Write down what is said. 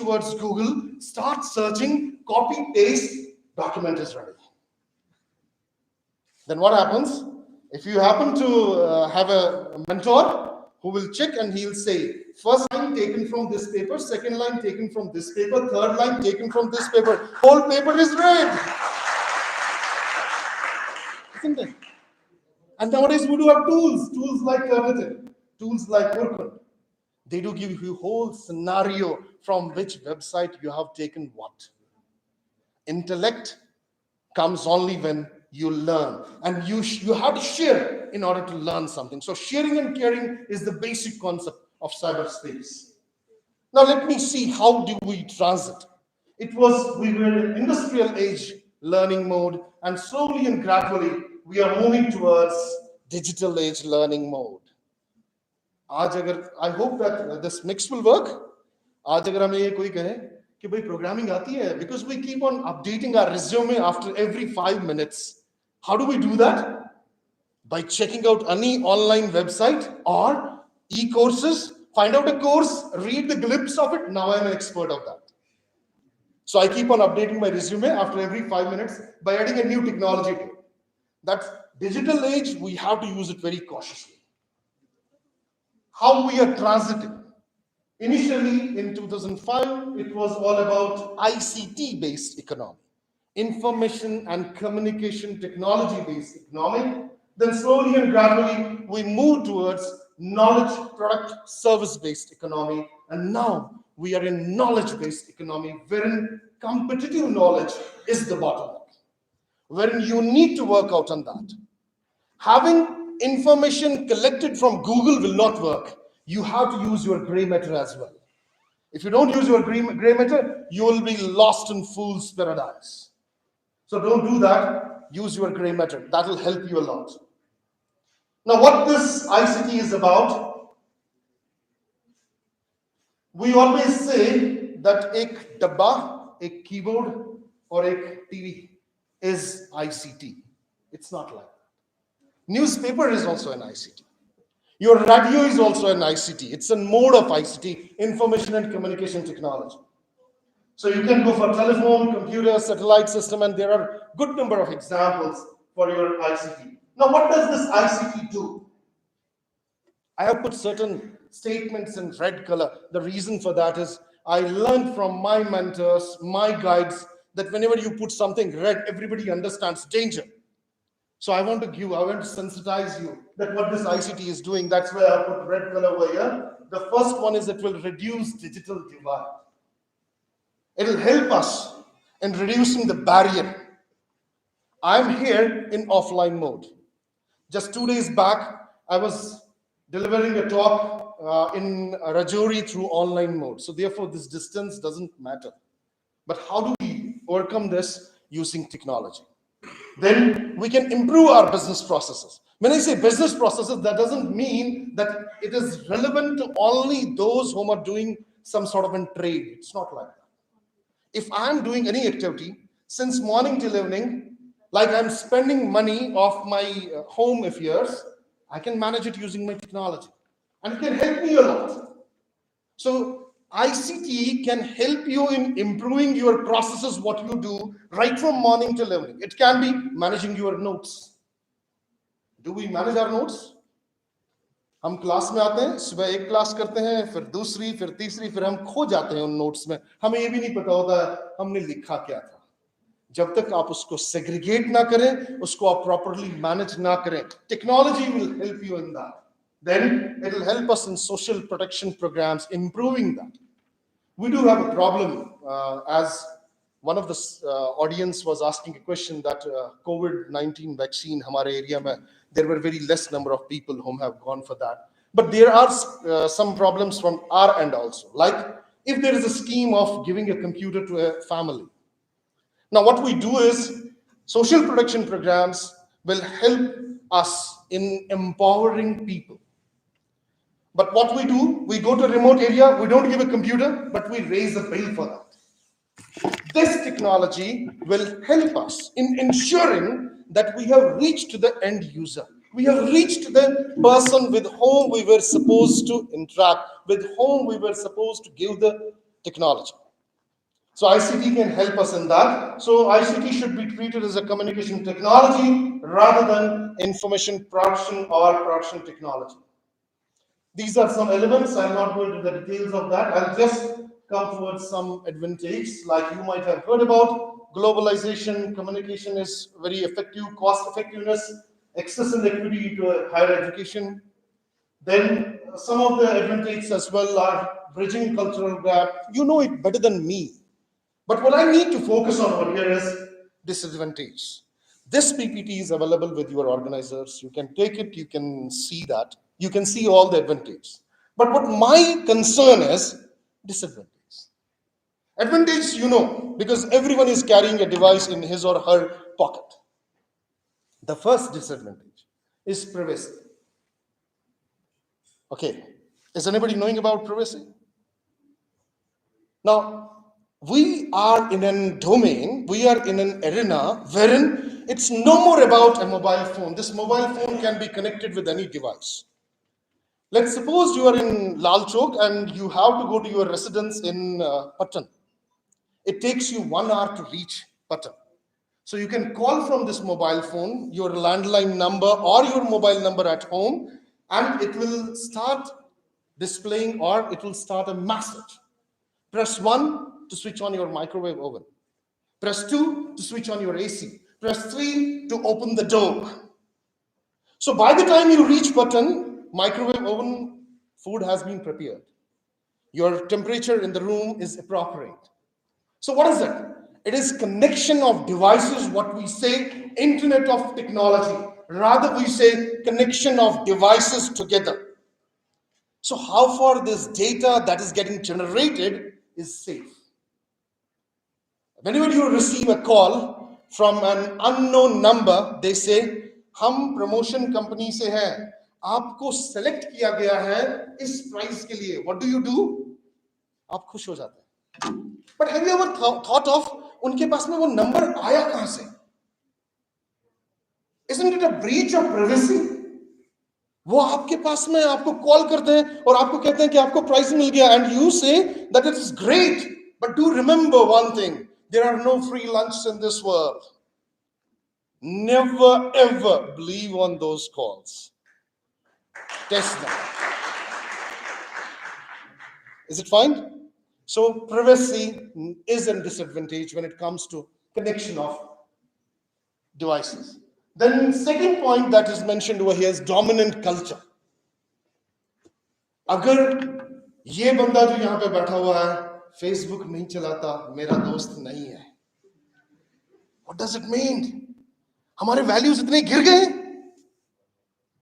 towards Google, start searching, copy, paste, document is ready. Then what happens? If you happen to have a mentor who will check and he'll say, first line taken from this paper, second line taken from this paper, third line taken from this paper, whole paper is read. Isn't it? And nowadays we do have tools like Turnitin, tools like Urkun. They do give you a whole scenario from which website you have taken what. Intellect comes only when you learn, and you have to share in order to learn something. So sharing and caring is the basic concept of cyberspace. Now let me see, how do we transit? We were in industrial age learning mode, and slowly and gradually we are moving towards digital age learning mode. I hope that this mix will work. आज अगर हमें ये कोई कहे कि भाई programming आती है, because we keep on updating our resume after every 5 minutes. How do we do that? By checking out any online website or e-courses, find out a course, read the glimpse of it. Now I'm an expert of that. So I keep on updating my resume after every 5 minutes by adding a new technology to it. That's digital age, we have to use it very cautiously. How we are transiting. Initially in 2005, it was all about ICT-based economy. Information and communication technology-based economy. Then slowly and gradually, we moved towards knowledge product service-based economy. And now we are in knowledge-based economy, wherein competitive knowledge is the bottleneck, wherein you need to work out on that. Having information collected from Google will not work. You have to use your gray matter as well. If you don't use your gray matter, you will be lost in fool's paradise. So don't do that. Use your gray matter. That will help you a lot. Now, what this ICT is about, we always say that ek dabba, ek keyboard, or ek TV is ICT. It's not like that. Newspaper is also an ICT. Your radio is also an ICT. It's a mode of ICT, information and communication technology. So you can go for telephone, computer, satellite system, and there are a good number of examples for your ICT. Now, what does this ICT do? I have put certain statements in red color. The reason for that is I learned from my mentors, my guides, that whenever you put something red, everybody understands danger. So I want to sensitize you that what this ICT is doing. That's why I put red color over here. The first one is it will reduce digital divide. It will help us in reducing the barrier. I'm here in offline mode. Just 2 days back, I was delivering a talk in Rajouri through online mode. So therefore, this distance doesn't matter. But how do we overcome this? Using technology. Then we can improve our business processes. When I say business processes, that doesn't mean that it is relevant to only those who are doing some sort of a trade. It's not like that. If I'm doing any activity, since morning till evening, like I'm spending money off my home affairs, I can manage it using my technology. And it can help me a lot. So ICT can help you in improving your processes, what you do, right from morning till evening. It can be managing your notes. Do we manage our notes? हम class में आते हैं, सुबह एक class करते हैं, फिर दूसरी, फिर तीसरी, फिर हम खो जाते हैं उन नोट्स में. हमें ये भी नहीं पता होता हमने लिखा क्या था. जब तक आप उसको सेग्रीगेट ना करें, उसको आप प्रॉपर्ली मैनेज ना करें, technology will help you in that. Then it will help us in social protection programs, improving that. We do have a problem, as one of the audience was asking a question that COVID-19 vaccine, hamare area mein, there were very less number of people who have gone for that. But there are some problems from our end also. Like if there is a scheme of giving a computer to a family. Now what we do is social protection programs will help us in empowering people. But what we do, we go to a remote area, we don't give a computer, but we raise a bill for that. This technology will help us in ensuring that we have reached the end user. We have reached the person with whom we were supposed to interact, with whom we were supposed to give the technology. So ICT can help us in that. So ICT should be treated as a communication technology rather than information production or production technology. These are some elements. I'm not going to the details of that. I'll just come towards some advantages like you might have heard about. Globalization, communication is very effective, cost effectiveness, access and equity to higher education. Then some of the advantages as well are bridging cultural gap. You know it better than me. But what I need to focus on over here is disadvantage. This PPT is available with your organizers. You can take it, you can see that. You can see all the advantages. But what my concern is disadvantage. Advantage, you know, because everyone is carrying a device in his or her pocket. The first disadvantage is privacy. Okay, is anybody knowing about privacy? Now, we are in a domain, we are in an arena wherein it's no more about a mobile phone. This mobile phone can be connected with any device. Let's suppose you are in Lal Chowk and you have to go to your residence in Patan. It takes you 1 hour to reach Patan. So you can call from this mobile phone, your landline number or your mobile number at home, and it will start displaying or it will start a message. Press 1 to switch on your microwave oven. Press 2 to switch on your AC. Press 3 to open the door. So by the time you reach button, microwave oven food has been prepared. Your temperature in the room is appropriate. So what is it? It is connection of devices, what we say, internet of technology. Rather we say connection of devices together. So how far this data that is getting generated is safe? Whenever you receive a call from an unknown number, they say, हम promotion company से हैं, आपको select किया गया है इस price के लिए. What do? आप खुश हो जाते हैं. But have you ever thought of उनके पास में वो नंबर आया कहां से? Isn't it a breach of privacy? वो आपके पास में आपको कॉल करते हैं और आपको कहते हैं कि आपको प्राइस मिल गया, and you say that it is great, but do remember one thing. There are no free lunches in this world. Never ever believe on those calls. Test them. Is it fine? So privacy is a disadvantage when it comes to connection of devices. Then second point that is mentioned over here is dominant culture. अगर ये बंदा जो यहाँ पे बैठा हुआ है Facebook नहीं चलाता, मेरा दोस्त नहीं है, what does it mean? हमारे वैल्यूज इतने गिर गए